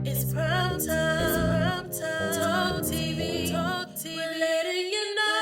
It's prime time. It's prime time. Talk TV. Talk TV. We're letting you know.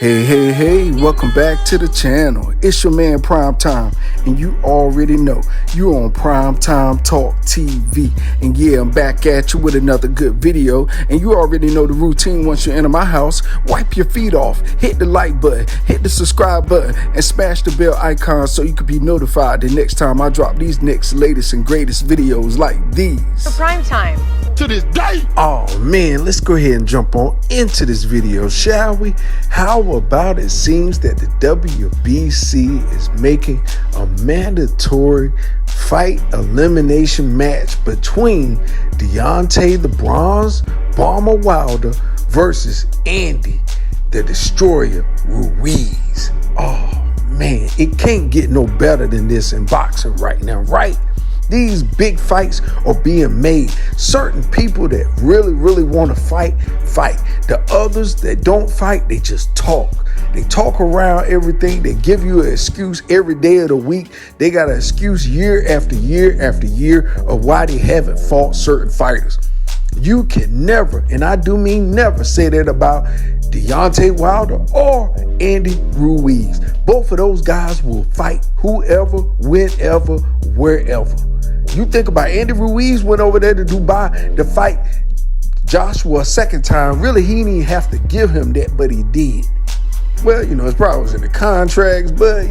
Hey, welcome back to the channel. It's your man Prime Time, and you already know you're on Prime Time Talk TV. And yeah, I'm back at you with another good video, and you already know the routine. Once you enter my house, wipe your feet off, hit the like button, hit the subscribe button, and smash the bell icon so you can be notified the next time I drop these next latest and greatest videos like these. For Prime Time. To this day. Oh man, let's go ahead and jump on into this video, shall we? How about it seems that the WBC is making a mandatory fight elimination match between Deontay the Bronze Bomber Wilder versus Andy the Destroyer Ruiz. Oh man, it can't get no better than this in boxing right now, right? These big fights are being made. Certain people that really want to fight. The others that don't fight, they just talk. They talk around everything. They give you an excuse every day of the week. They got an excuse year after year after year of why they haven't fought certain fighters. You can never, and I do mean never, say that about Deontay Wilder or Andy Ruiz. Both of those guys will fight whoever, whenever, wherever. You think about Andy Ruiz went over there to Dubai to fight Joshua a second time. Really, he didn't even have to give him that, but he did. Well, it probably was in the contracts, but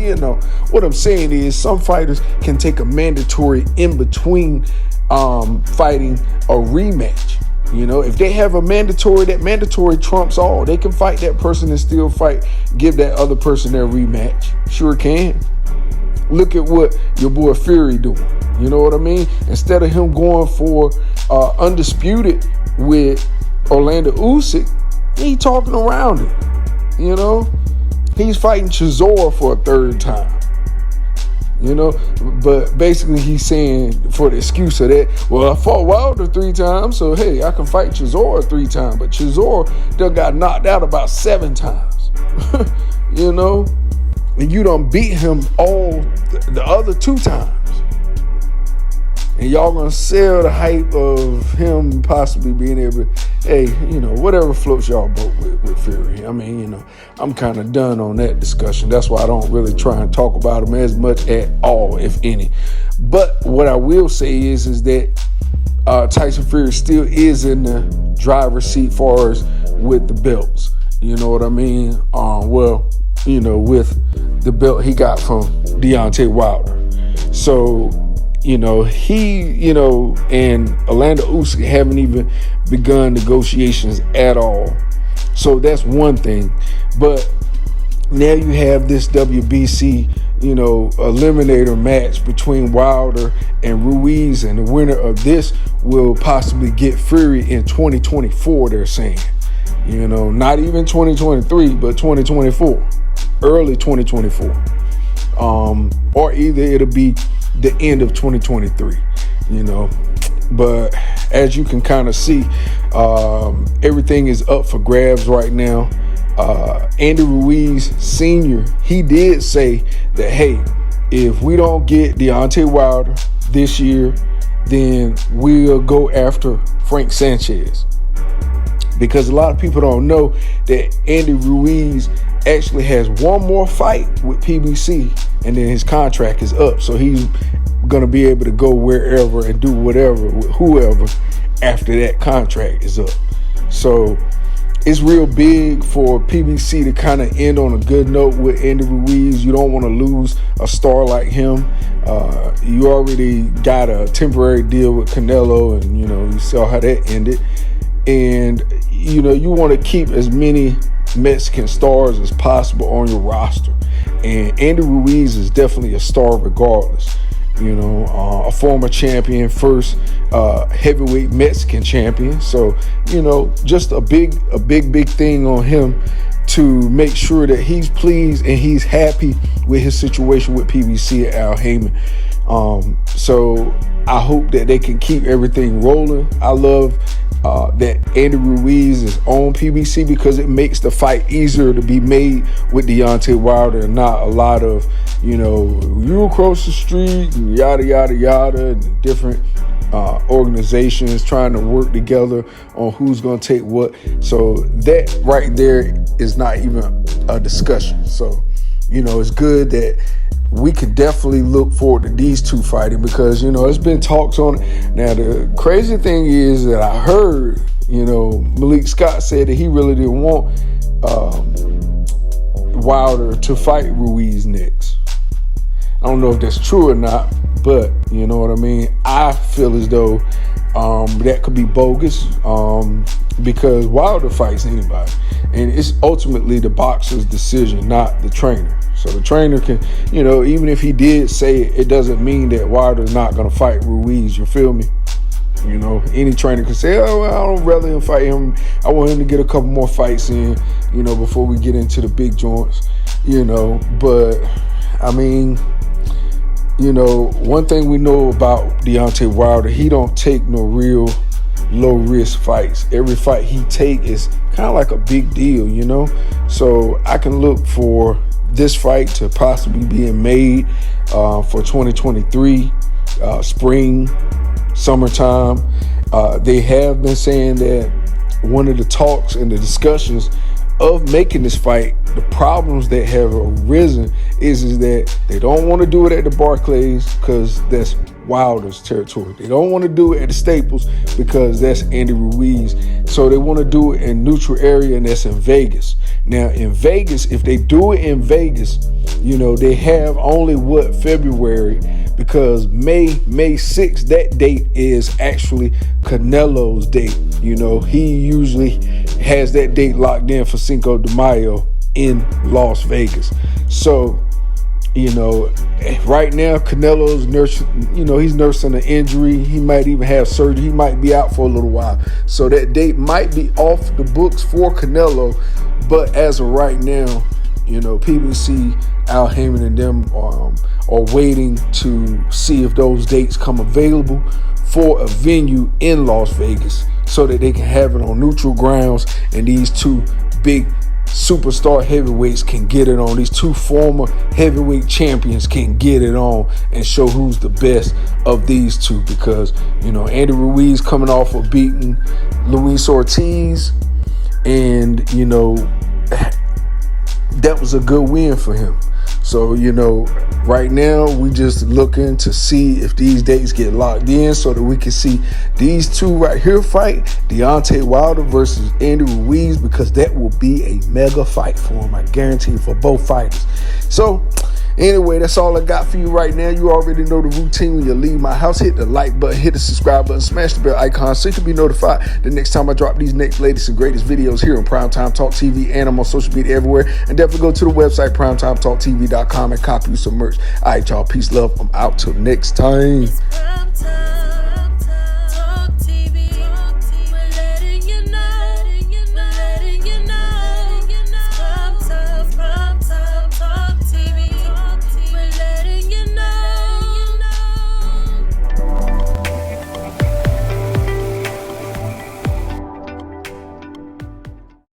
what I'm saying is some fighters can take a mandatory in between fighting a rematch. If they have a mandatory, that mandatory trumps all. They can fight that person and still fight, give that other person their rematch. Sure can. Look at what your boy Fury doing. You know what I mean? Instead of him going for undisputed with Orlando Usyk, he talking around it. He's fighting Chisora for a third time. But basically he's saying for the excuse of that, well, I fought Wilder 3 times, so hey, I can fight Chisora 3 times. But Chisora done got knocked out about 7 times. And you done beat him all the other 2 times. And y'all gonna sell the hype of him possibly being able to, hey, whatever floats y'all boat with Fury. I mean, I'm kind of done on that discussion. That's why I don't really try and talk about him as much at all, if any. But what I will say is that Tyson Fury still is in the driver's seat far as with the belts. You know what I mean? With the belt he got from Deontay Wilder. So, he, and Orlando Usyk haven't even begun negotiations at all. So that's one thing. But now you have this WBC, eliminator match between Wilder and Ruiz, and the winner of this will possibly get Fury in 2024, they're saying. Not even 2023, but 2024. Early 2024. Or either it'll be the end of 2023, but as you can kind of see, everything is up for grabs right now. Andy Ruiz Sr., he did say that, hey, if we don't get Deontay Wilder this year, then we'll go after Frank Sanchez, because a lot of people don't know that Andy Ruiz actually has one more fight with PBC, and then his contract is up. So he's going to be able to go wherever and do whatever with whoever after that contract is up. So it's real big for PBC to kind of end on a good note with Andy Ruiz. You don't want to lose a star like him. You already got a temporary deal with Canelo, and you saw how that ended. And you want to keep as many Mexican stars as possible on your roster, and Andy Ruiz is definitely a star regardless. A former champion, first heavyweight Mexican champion. So just a big thing on him to make sure that he's pleased and he's happy with his situation with PBC and Al Heyman. So I hope that they can keep everything rolling. I love that Andy Ruiz is on PBC because it makes the fight easier to be made with Deontay Wilder, and not a lot of, you across the street and yada, yada, yada, and different organizations trying to work together on who's going to take what. So that right there is not even a discussion. So, it's good that we could definitely look forward to these two fighting, because, it's been talks on it. Now, the crazy thing is that I heard, Malik Scott said that he really didn't want Wilder to fight Ruiz next. I don't know if that's true or not, but you know what I mean? I feel as though that could be bogus, because Wilder fights anybody. And it's ultimately the boxer's decision, not the trainer. So the trainer can, even if he did say it, it doesn't mean that Wilder's not going to fight Ruiz. You feel me? Any trainer can say, oh, well, I don't rather him fight him. I want him to get a couple more fights in, before we get into the big joints, But, I mean, one thing we know about Deontay Wilder, he don't take no real low-risk fights. Every fight he take is kind of like a big deal, So I can look for this fight to possibly being made for 2023, spring, summertime. They have been saying that one of the talks and the discussions of making this fight, the problems that have arisen is that they don't want to do it at the Barclays because that's Wilder's territory. They don't want to do it at the Staples because that's Andy Ruiz. So they want to do it in neutral area, and that's in Vegas. Now in Vegas, if they do it in Vegas, they have only February, because May 6th, that date is actually Canelo's date. He usually has that date locked in for Cinco de Mayo in Las Vegas. So, right now Canelo's nursing, he's nursing an injury. He might even have surgery. He might be out for a little while. So that date might be off the books for Canelo. But as of right now, PBC, Al Heyman and them are waiting to see if those dates come available for a venue in Las Vegas so that they can have it on neutral grounds, and these two big superstar heavyweights can get it on. These two former heavyweight champions can get it on and show who's the best of these two, because Andy Ruiz coming off of beating Luis Ortiz, and that was a good win for him. So, right now we just looking to see if these dates get locked in so that we can see these two right here fight, Deontay Wilder versus Andy Ruiz, because that will be a mega fight for him, I guarantee, for both fighters. So, anyway, that's all I got for you right now. You already know the routine. When you leave my house, hit the like button, hit the subscribe button, smash the bell icon so you can be notified the next time I drop these next latest and greatest videos here on Primetime Talk TV, and I'm on social media everywhere. And definitely go to the website, primetimetalktv.com, and copy you some merch. All right, y'all. Peace, love. I'm out till next time. It's prime time.